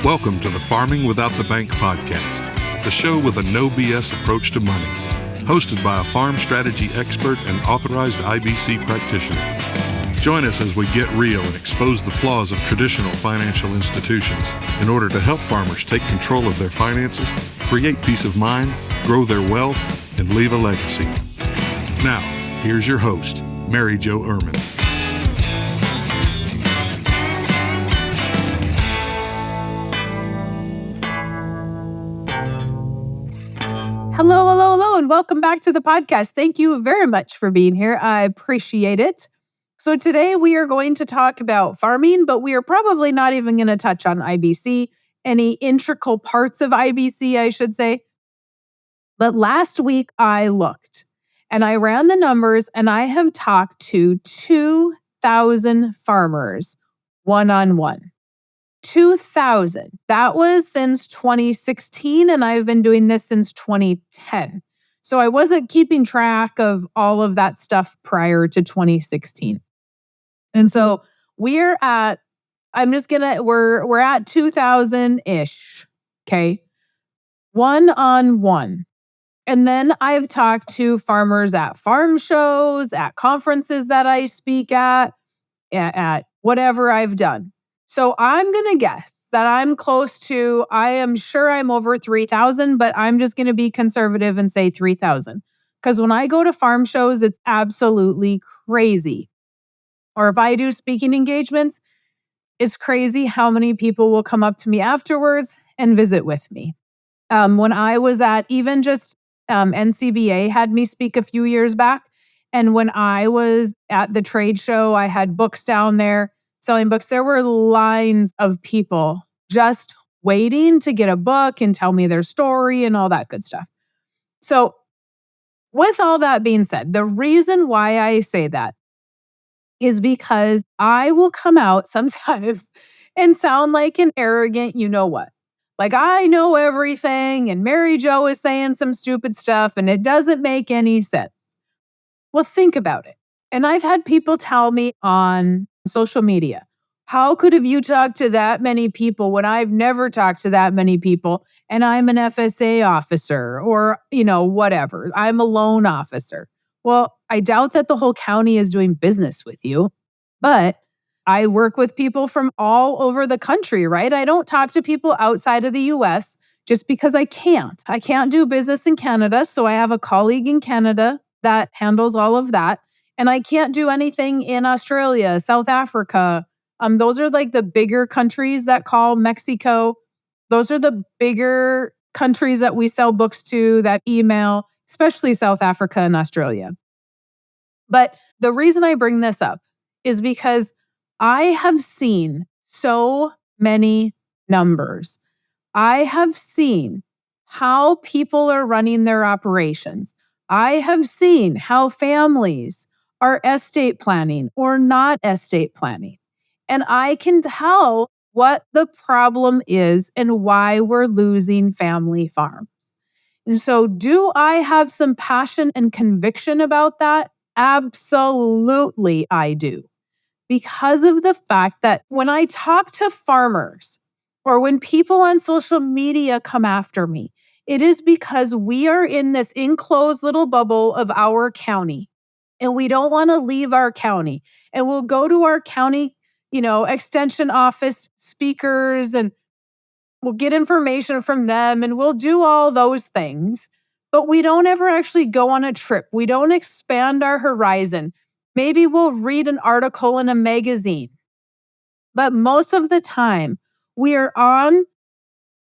Welcome to the Farming Without the Bank podcast, the show with a no BS approach to money, hosted by a farm strategy expert and authorized IBC practitioner. Join us as we get real and expose the flaws of traditional financial institutions in order to help farmers take control of their finances, create peace of mind, grow their wealth, and leave a legacy. Now, here's your host, Mary Jo Ehrman. Hello, and welcome back to the podcast. Thank you very much for being here. I appreciate it. So today we are going to talk about farming, but we are probably not even going to touch on IBC, any integral parts of IBC, I should say. But last week I looked and I ran the numbers and I have talked to 2,000 farmers one-on-one. 2,000. That was since 2016, and I've been doing this since 2010. So I wasn't keeping track of all of that stuff prior to 2016. And so we're at 2,000-ish, okay? One-on-one. And then I've talked to farmers at farm shows, at conferences that I speak at whatever I've done. So I'm going to guess that I am sure I'm over 3,000, but I'm just going to be conservative and say 3,000. Because when I go to farm shows, it's absolutely crazy. Or if I do speaking engagements, it's crazy how many people will come up to me afterwards and visit with me. When I was at even just NCBA had me speak a few years back. And when I was at the trade show, I had books down there. Selling books, there were lines of people just waiting to get a book and tell me their story and all that good stuff. So with all that being said, the reason why I say that is because I will come out sometimes and sound like an arrogant you-know-what. Like I know everything and Mary Jo is saying some stupid stuff and it doesn't make any sense. Well, think about it. And I've had people tell me on social media, how could have you talked to that many people when I've never talked to that many people and I'm an FSA officer or, whatever. I'm a loan officer. Well, I doubt that the whole county is doing business with you, but I work with people from all over the country, right? I don't talk to people outside of the US just because I can't. I can't do business in Canada, so I have a colleague in Canada that handles all of that. And I can't do anything in Australia, South Africa. Those are like the bigger countries that call Mexico. Those are the bigger countries that we sell books to, that email, especially South Africa and Australia. But the reason I bring this up is because I have seen so many numbers. I have seen how people are running their operations. I have seen how families are estate planning or not estate planning. And I can tell what the problem is and why we're losing family farms. And so do I have some passion and conviction about that? Absolutely, I do. Because of the fact that when I talk to farmers or when people on social media come after me, it is because we are in this enclosed little bubble of our county. And we don't want to leave our county. And we'll go to our county, extension office speakers and we'll get information from them and we'll do all those things. But we don't ever actually go on a trip. We don't expand our horizon. Maybe we'll read an article in a magazine. But most of the time, we are on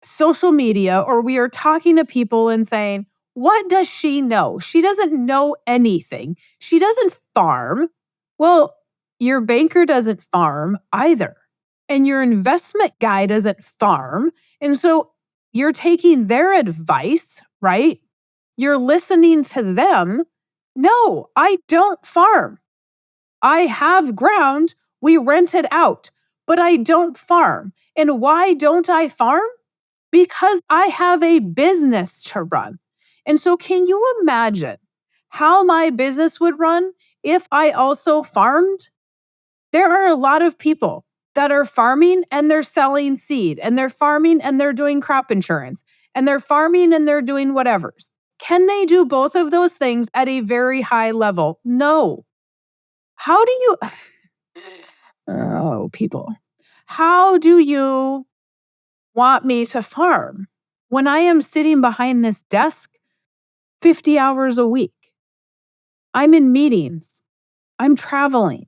social media or we are talking to people and saying, what does she know? She doesn't know anything. She doesn't farm. Well, your banker doesn't farm either. And your investment guy doesn't farm. And so you're taking their advice, right? You're listening to them. No, I don't farm. I have ground. We rent it out, but I don't farm. And why don't I farm? Because I have a business to run. And so can you imagine how my business would run if I also farmed? There are a lot of people that are farming and they're selling seed, and they're farming and they're doing crop insurance, and they're farming and they're doing whatevers. Can they do both of those things at a very high level? No. How do you, oh, people, how do you want me to farm when I am sitting behind this desk 50 hours a week? I'm in meetings. I'm traveling.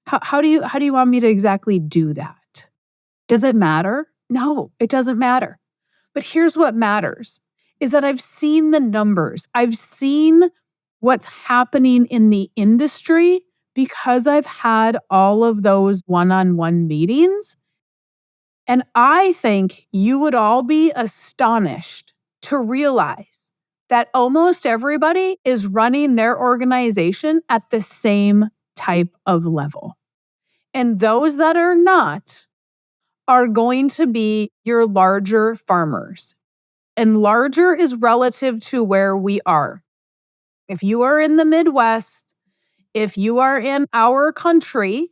How do you want me to exactly do that? Does it matter? No, it doesn't matter. But here's what matters is that I've seen the numbers. I've seen what's happening in the industry because I've had all of those one-on-one meetings. And I think you would all be astonished to realize that almost everybody is running their organization at the same type of level. And those that are not are going to be your larger farmers. And larger is relative to where we are. If you are in the Midwest, if you are in our country,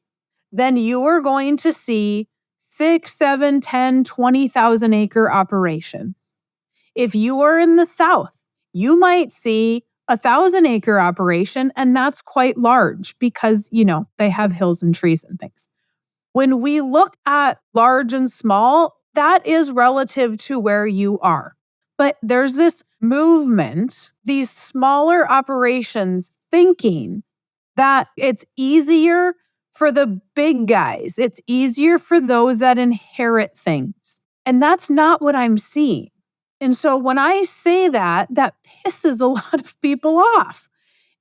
then you are going to see 6, 7, 10, 20,000 acre operations. If you are in the South, you might see 1,000 acre operation, and that's quite large because, they have hills and trees and things. When we look at large and small, that is relative to where you are. But there's this movement, these smaller operations thinking that it's easier for the big guys. It's easier for those that inherit things. And that's not what I'm seeing. And so when I say that pisses a lot of people off.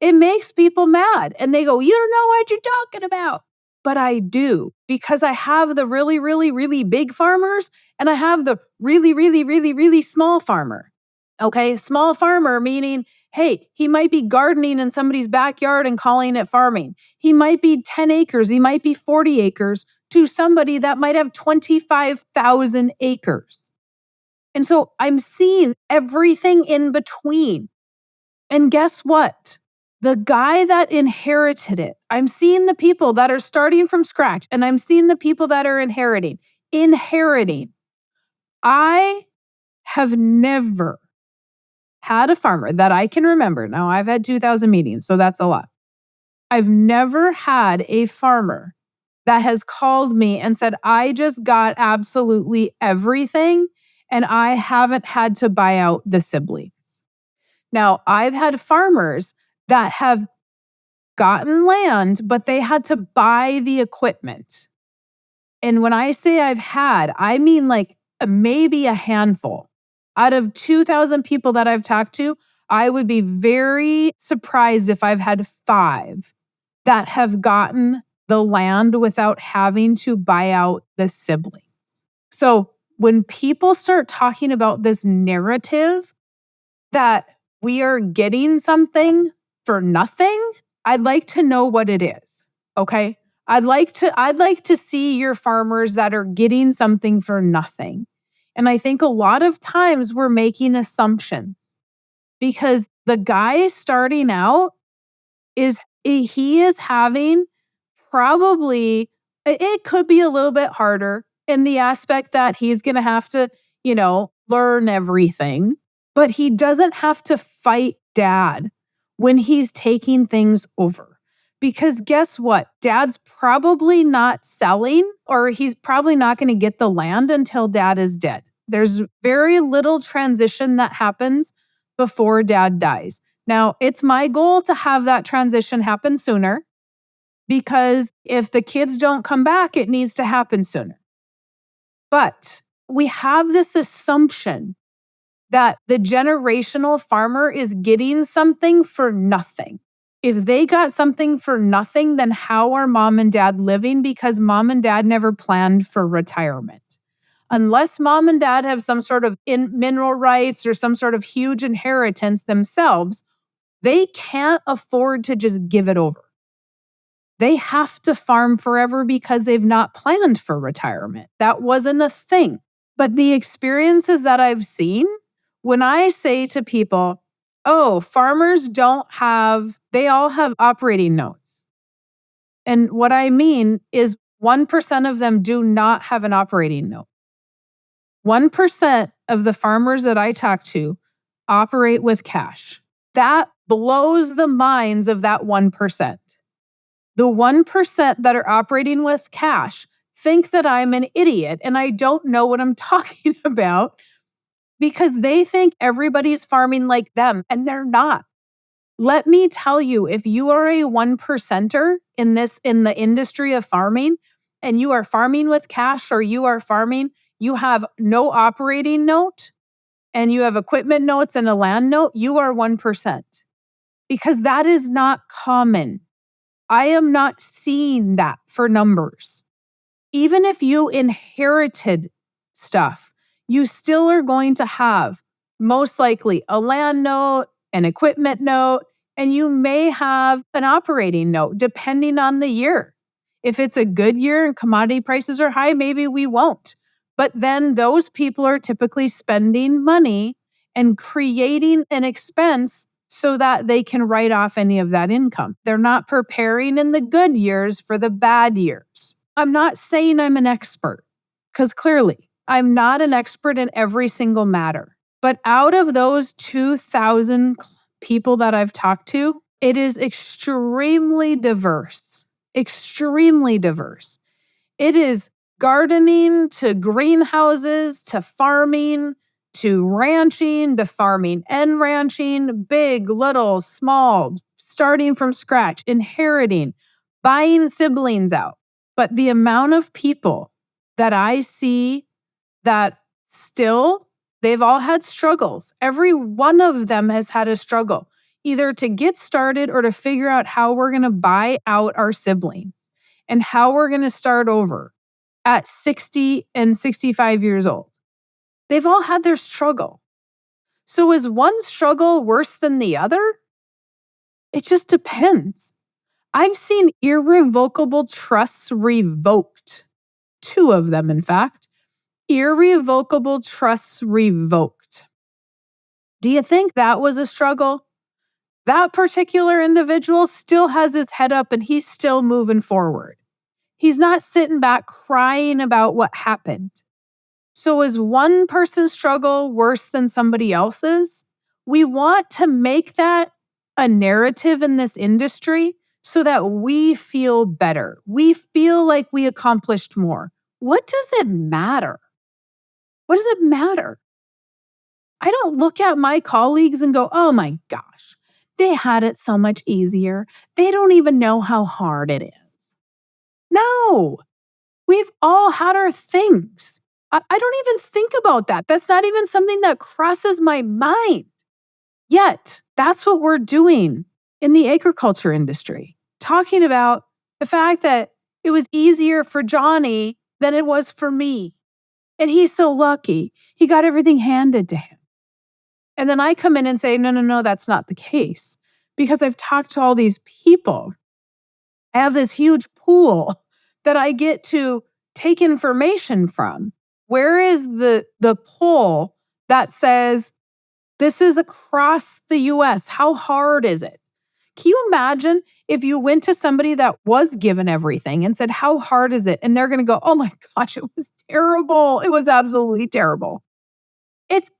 It makes people mad. And they go, "You don't know what you're talking about." But I do, because I have the really, really, really big farmers and I have the really, really, really, really small farmer. Okay, small farmer meaning, hey, he might be gardening in somebody's backyard and calling it farming. He might be 10 acres, he might be 40 acres to somebody that might have 25,000 acres. And so I'm seeing everything in between. And guess what? The guy that inherited it, I'm seeing the people that are starting from scratch and I'm seeing the people that are inheriting. I have never had a farmer that I can remember. Now, I've had 2,000 meetings, so that's a lot. I've never had a farmer that has called me and said, "I just got absolutely everything and I haven't had to buy out the siblings." Now, I've had farmers that have gotten land, but they had to buy the equipment. And when I say I've had, I mean like maybe a handful. Out of 2,000 people that I've talked to, I would be very surprised if I've had 5 that have gotten the land without having to buy out the siblings. So when people start talking about this narrative that we are getting something for nothing, I'd like to know what it is. Okay? I'd like to see your farmers that are getting something for nothing. And I think a lot of times we're making assumptions because the guy starting out he is having probably, it could be a little bit harder in the aspect that he's going to have to, learn everything, but he doesn't have to fight dad when he's taking things over. Because guess what? Dad's probably not selling, or he's probably not going to get the land until dad is dead. There's very little transition that happens before dad dies. Now, it's my goal to have that transition happen sooner, because if the kids don't come back, it needs to happen sooner. But we have this assumption that the generational farmer is getting something for nothing. If they got something for nothing, then how are mom and dad living? Because mom and dad never planned for retirement. Unless mom and dad have some sort of mineral rights or some sort of huge inheritance themselves, they can't afford to just give it over. They have to farm forever because they've not planned for retirement. That wasn't a thing. But the experiences that I've seen, when I say to people, "Oh, farmers they all have operating notes." And what I mean is 1% of them do not have an operating note. 1% of the farmers that I talk to operate with cash. That blows the minds of that 1%. The 1% that are operating with cash think that I'm an idiot and I don't know what I'm talking about because they think everybody's farming like them, and they're not. Let me tell you, if you are a 1%er in the industry of farming, and you are farming with cash, or you have no operating note, and you have equipment notes and a land note, you are 1%. Because that is not common. I am not seeing that for numbers. Even if you inherited stuff, you still are going to have most likely a land note, an equipment note, and you may have an operating note depending on the year. If it's a good year and commodity prices are high, maybe we won't. But then those people are typically spending money and creating an expense so that they can write off any of that income. They're not preparing in the good years for the bad years. I'm not saying I'm an expert, because clearly I'm not an expert in every single matter. But out of those 2,000 people that I've talked to, it is extremely diverse. Extremely diverse. It is gardening to greenhouses to farming to ranching to farming and ranching, big, little, small, starting from scratch, inheriting, buying siblings out. But the amount of people that I see that still, they've all had struggles. Every one of them has had a struggle, either to get started or to figure out how we're going to buy out our siblings and how we're going to start over at 60 and 65 years old. They've all had their struggle. So is one struggle worse than the other? It just depends. I've seen irrevocable trusts revoked. 2 of them, in fact. Irrevocable trusts revoked. Do you think that was a struggle? That particular individual still has his head up and he's still moving forward. He's not sitting back crying about what happened. So is one person's struggle worse than somebody else's? We want to make that a narrative in this industry so that we feel better. We feel like we accomplished more. What does it matter? What does it matter? I don't look at my colleagues and go, oh my gosh, they had it so much easier. They don't even know how hard it is. No, we've all had our things. I don't even think about that. That's not even something that crosses my mind. Yet, that's what we're doing in the agriculture industry, talking about the fact that it was easier for Johnny than it was for me. And he's so lucky. He got everything handed to him. And then I come in and say, no, that's not the case. Because I've talked to all these people. I have this huge pool that I get to take information from. Where is the poll that says, this is across the US? How hard is it? Can you imagine if you went to somebody that was given everything and said, how hard is it? And they're going to go, oh my gosh, it was terrible. It was absolutely terrible. It's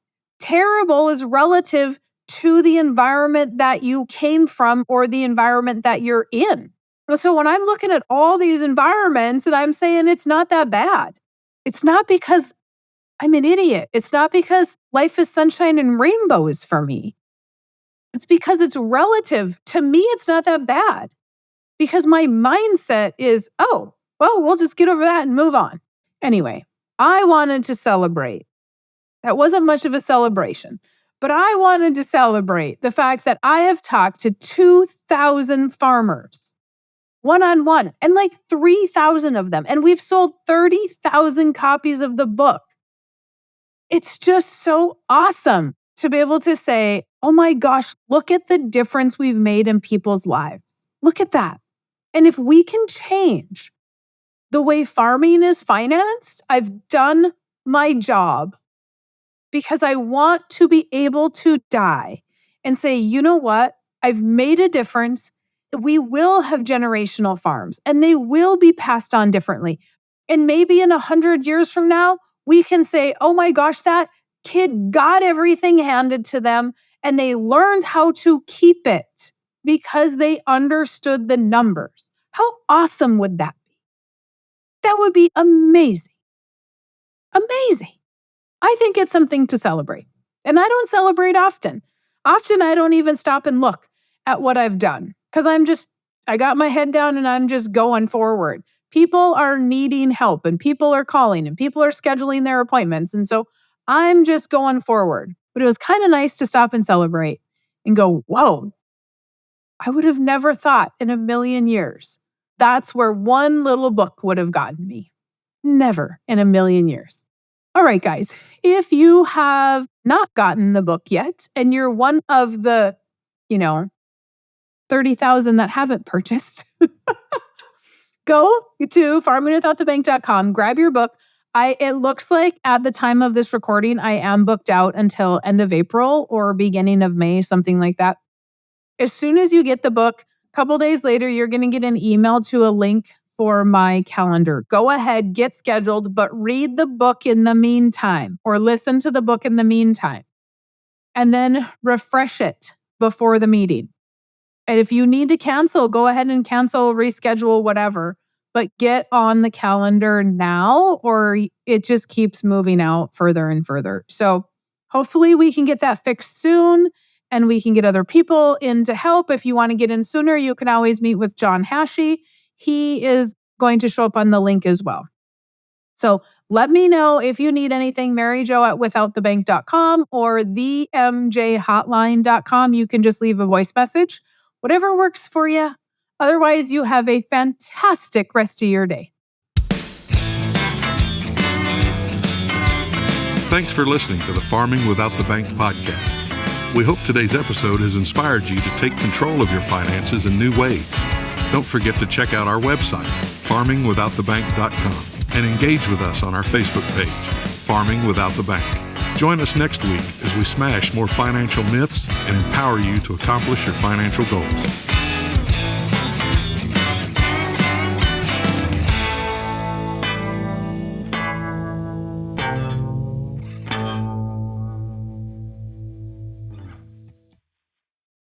terrible is relative to the environment that you came from or the environment that you're in. So when I'm looking at all these environments and I'm saying it's not that bad, it's not because I'm an idiot. It's not because life is sunshine and rainbows for me. It's because it's relative. To me, it's not that bad. Because my mindset is, oh, well, we'll just get over that and move on. Anyway, I wanted to celebrate. That wasn't much of a celebration. But I wanted to celebrate the fact that I have talked to 2,000 farmers one-on-one, and like 3,000 of them. And we've sold 30,000 copies of the book. It's just so awesome to be able to say, oh my gosh, look at the difference we've made in people's lives. Look at that. And if we can change the way farming is financed, I've done my job, because I want to be able to die and say, you know what? I've made a difference. we will have generational farms and they will be passed on differently. And maybe in 100 years from now, we can say, oh my gosh, that kid got everything handed to them and they learned how to keep it because they understood the numbers. How awesome would that be? That would be amazing. Amazing. I think it's something to celebrate. And I don't celebrate often. Often I don't even stop and look at what I've done because I got my head down and I'm just going forward. People are needing help and people are calling and people are scheduling their appointments. And so I'm just going forward. But it was kind of nice to stop and celebrate and go, whoa, I would have never thought in a million years that's where one little book would have gotten me. Never in a million years. All right, guys, if you have not gotten the book yet and you're one of the, 30,000 that haven't purchased, go to farmingwithoutthebank.com, grab your book. It looks like at the time of this recording, I am booked out until end of April or beginning of May, something like that. As soon as you get the book, a couple days later, you're going to get an email to a link for my calendar. Go ahead, get scheduled, but read the book in the meantime or listen to the book in the meantime. And then refresh it before the meeting. And if you need to cancel, go ahead and cancel, reschedule, whatever. But get on the calendar now or it just keeps moving out further and further. So hopefully we can get that fixed soon and we can get other people in to help. If you want to get in sooner, you can always meet with John Hashey. He is going to show up on the link as well. So let me know if you need anything, maryjo@withoutthebank.com or themjhotline.com. You can just leave a voice message, whatever works for you. Otherwise, you have a fantastic rest of your day. Thanks for listening to the Farming Without the Bank podcast. We hope today's episode has inspired you to take control of your finances in new ways. Don't forget to check out our website, farmingwithoutthebank.com, and engage with us on our Facebook page, Farming Without the Bank. Join us next week as we smash more financial myths and empower you to accomplish your financial goals.